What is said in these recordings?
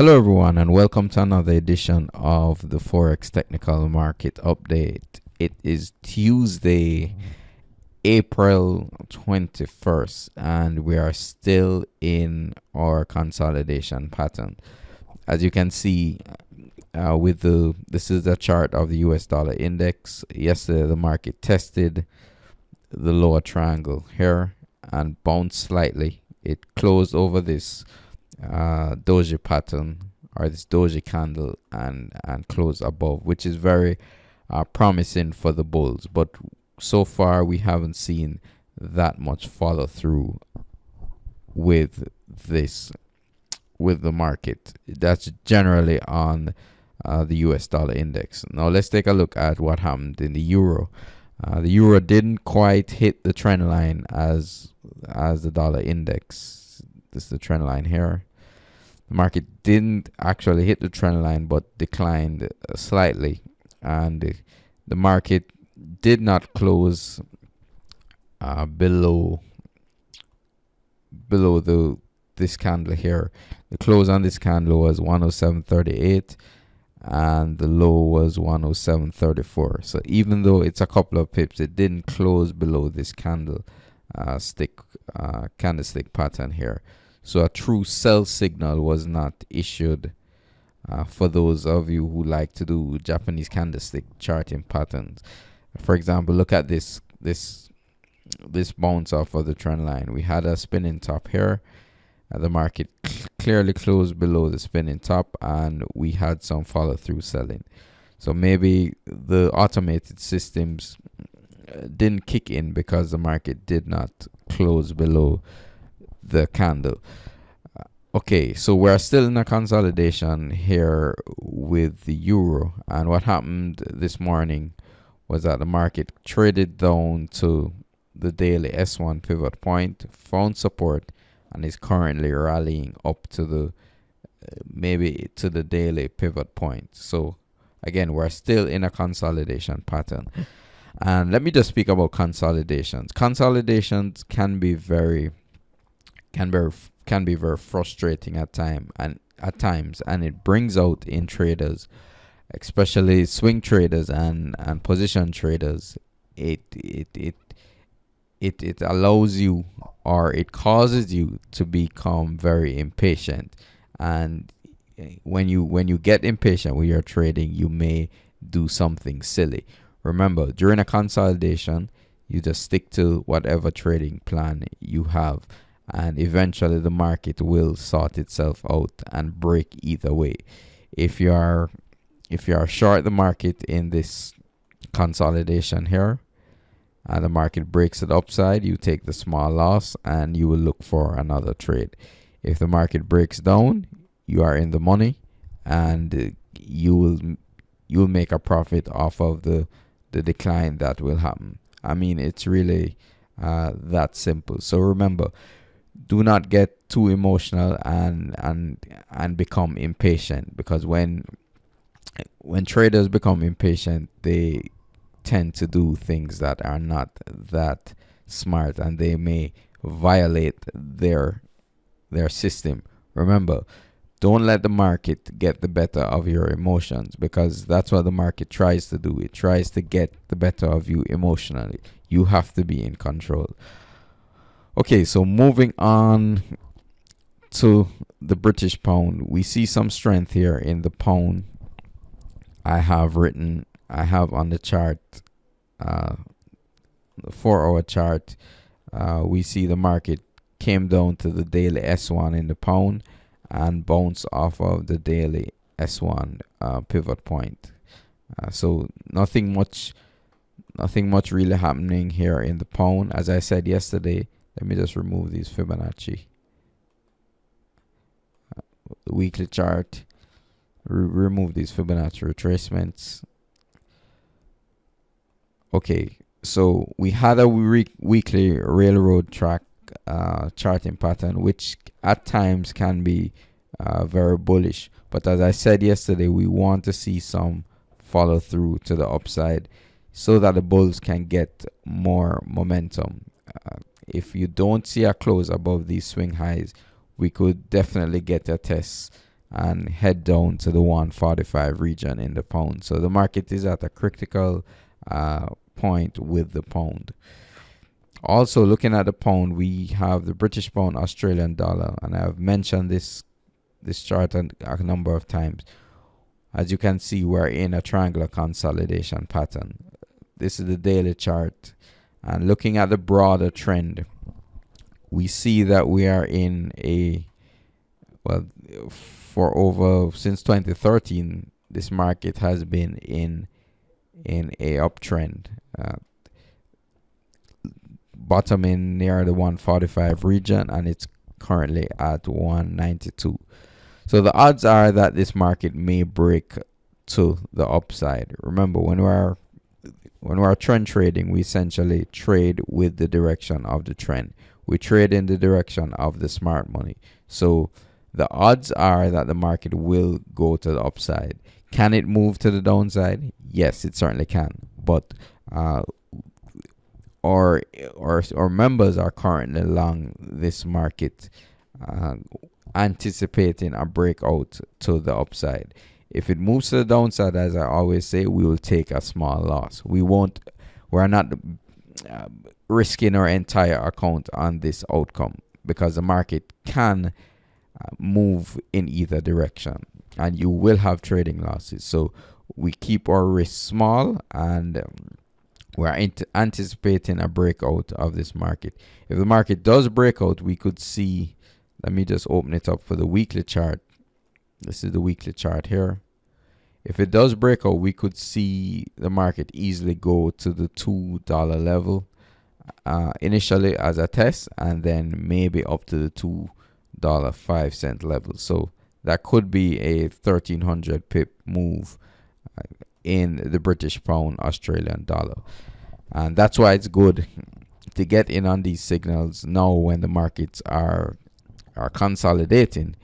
Hello, everyone, and welcome to another edition of the Forex Technical Market Update. It is Tuesday, April 21st, and we are still in our consolidation pattern. As you can see, this is the chart of the US dollar index. Yesterday, the market tested the lower triangle here and bounced slightly. It closed over this doji pattern or this doji candle and close above, which is very promising for the bulls, but so far we haven't seen that much follow through with the market. That's generally on the US dollar index. Now let's take a look at what happened in the euro. The euro didn't quite hit the trend line as the dollar index. This is the trend line here. The market didn't actually hit the trend line but declined slightly, and the market did not close below this candle here. The close on this candle was 107.38 and the low was 107.34. So even though it's a couple of pips, it didn't close below this candlestick pattern here. So a true sell signal was not issued for those of you who like to do Japanese candlestick charting patterns. For example, look at this bounce off of the trend line. We had a spinning top here. The market clearly closed below the spinning top, and we had some follow through selling. So maybe the automated systems didn't kick in because the market did not close below the candle. Okay, so we're still in a consolidation here with the euro, and what happened this morning was that the market traded down to the daily S1 pivot point, found support, and is currently rallying up to the maybe to the daily pivot point. So again, we're still in a consolidation pattern. And let me just speak about consolidations. Consolidations can be very frustrating at times, and it brings out in traders, especially swing traders and position traders. It allows you, or it causes you to become very impatient, and when you get impatient with your trading, you may do something silly. Remember, during a consolidation, you just stick to whatever trading plan you have, and eventually the market will sort itself out and break either way. If you are short the market in this consolidation here and the market breaks it upside, you take the small loss and you will look for another trade. If the market breaks down, you are in the money, and you will make a profit off of the decline that will happen. I mean, it's really that simple. So remember, do not get too emotional and become impatient, because when traders become impatient, they tend to do things that are not that smart, and they may violate their system. Remember, don't let the market get the better of your emotions, because that's what the market tries to do. It tries to get the better of you emotionally. You have to be in control. Okay, so moving on to the British pound, we see some strength here in the pound. I have on the chart, the 4-hour chart, we see the market came down to the daily S1 in the pound and bounced off of the daily S1 pivot point. So nothing much really happening here in the pound. As I said yesterday, let me just remove these Fibonacci. The weekly chart. Remove these Fibonacci retracements. Okay, so we had a weekly railroad track charting pattern, which at times can be very bullish. But as I said yesterday, we want to see some follow through to the upside so that the bulls can get more momentum. If you don't see a close above these swing highs, we could definitely get a test and head down to the 145 region in the pound. So the market is at a critical point with the pound. Also, looking at the pound, we have the British pound, Australian dollar, and I've mentioned this chart a number of times. As you can see, we're in a triangular consolidation pattern. This is the daily chart, and looking at the broader trend, we see that we are in a, well, since 2013, this market has been in a uptrend, bottoming near the 145 region, and it's currently at 192. So the odds are that this market may break to the upside. Remember, when we're trend trading, we essentially trade with the direction of the trend. We trade in the direction of the smart money. So the odds are that the market will go to the upside. Can it move to the downside? Yes, it certainly can. But our members are currently long this market, anticipating a breakout to the upside. If it moves to the downside, as I always say, we will take a small loss. We're not risking our entire account on this outcome, because the market can move in either direction and you will have trading losses. So we keep our risk small, and we're anticipating a breakout of this market. If the market does break out, we could see, let me just open it up for the weekly chart. This is the weekly chart here. If it does break out, we could see the market easily go to the $2 level initially as a test, and then maybe up to the $2.05 level. So that could be a 1300 pip move in the British pound, Australian dollar. And that's why it's good to get in on these signals now when the markets are consolidating,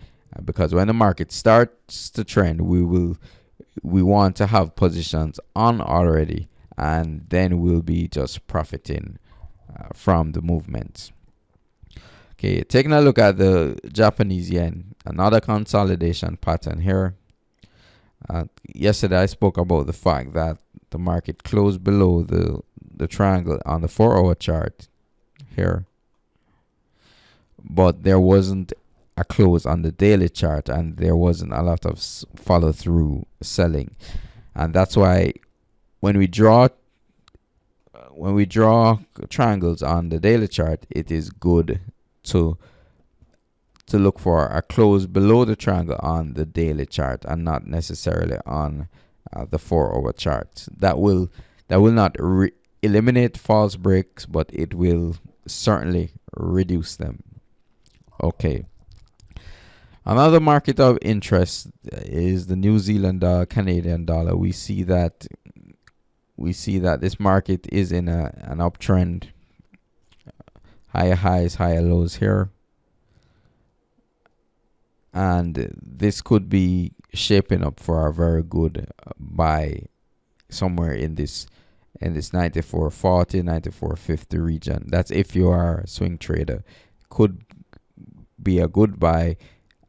because when the market starts to trend, we want to have positions on already, and then we'll be just profiting from the movements. Okay, taking a look at the Japanese yen, another consolidation pattern here. Yesterday I spoke about the fact that the market closed below the triangle on the 4-hour chart here, but there wasn't a close on the daily chart, and there wasn't a lot of follow through selling. And that's why when we draw triangles on the daily chart, it is good to look for a close below the triangle on the daily chart, and not necessarily on the 4-hour chart. That will not eliminate false breaks, but it will certainly reduce them. Okay. Another market of interest is the New Zealand dollar, Canadian dollar. We see that this market is in an uptrend. Higher highs, higher lows here. And this could be shaping up for a very good buy somewhere in this 94.40, 94.50 region. That's if you are a swing trader. Could be a good buy,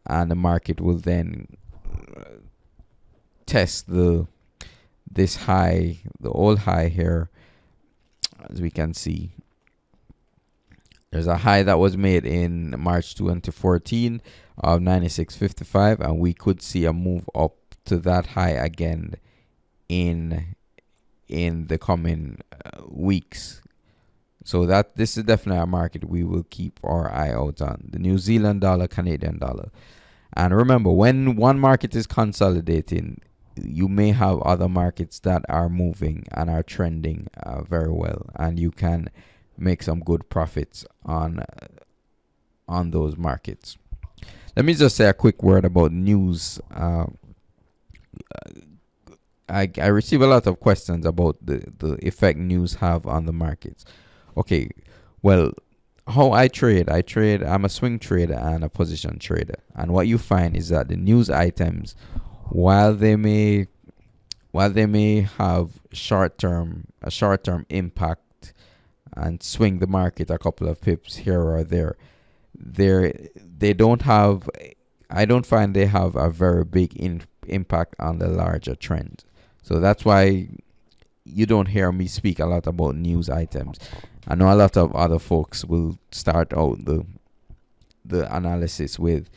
and the market will then test this high, the old high here. As we can see, there's a high that was made in March 2014 of 96.55, and we could see a move up to that high again in the coming weeks. So that this is definitely a market we will keep our eye out on, the New Zealand dollar, Canadian dollar. And remember, when one market is consolidating, you may have other markets that are moving and are trending very well, and you can make some good profits on those markets. Let me just say a quick word about news. I receive a lot of questions about the effect news have on the markets. Okay, well, how I trade, I'm a swing trader and a position trader. And what you find is that the news items, while they may have a short-term impact and swing the market a couple of pips here or there, they don't have I don't find they have a very big impact on the larger trend. So that's why you don't hear me speak a lot about news items. I know a lot of other folks will start out the analysis with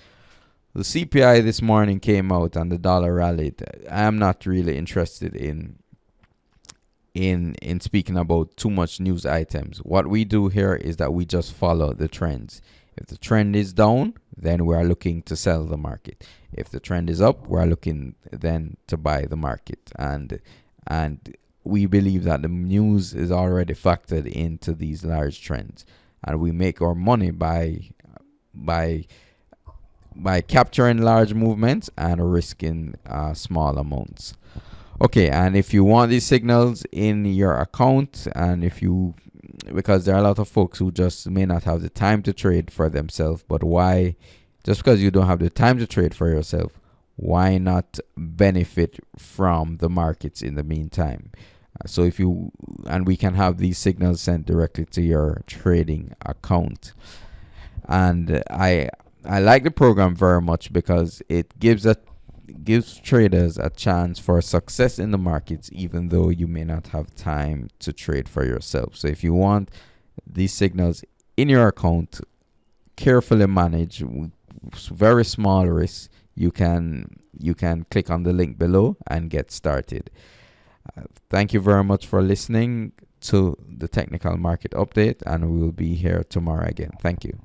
the CPI this morning came out and the dollar rallied. I am not really interested in speaking about too much news items. What we do here is that we just follow the trends. If the trend is down, then we are looking to sell the market. If the trend is up, we are looking then to buy the market. And we believe that the news is already factored into these large trends, and we make our money by capturing large movements and risking small amounts. Okay, and if you want these signals in your account, and because there are a lot of folks who just may not have the time to trade for themselves, but why, just because you don't have the time to trade for yourself, why not benefit from the markets in the meantime? So we can have these signals sent directly to your trading account. And I like the program very much because it gives traders a chance for success in the markets, even though you may not have time to trade for yourself. So if you want these signals in your account, carefully managed, very small risks, you can click on the link below and get started. Thank you very much for listening to the technical market update, and we will be here tomorrow again. Thank you.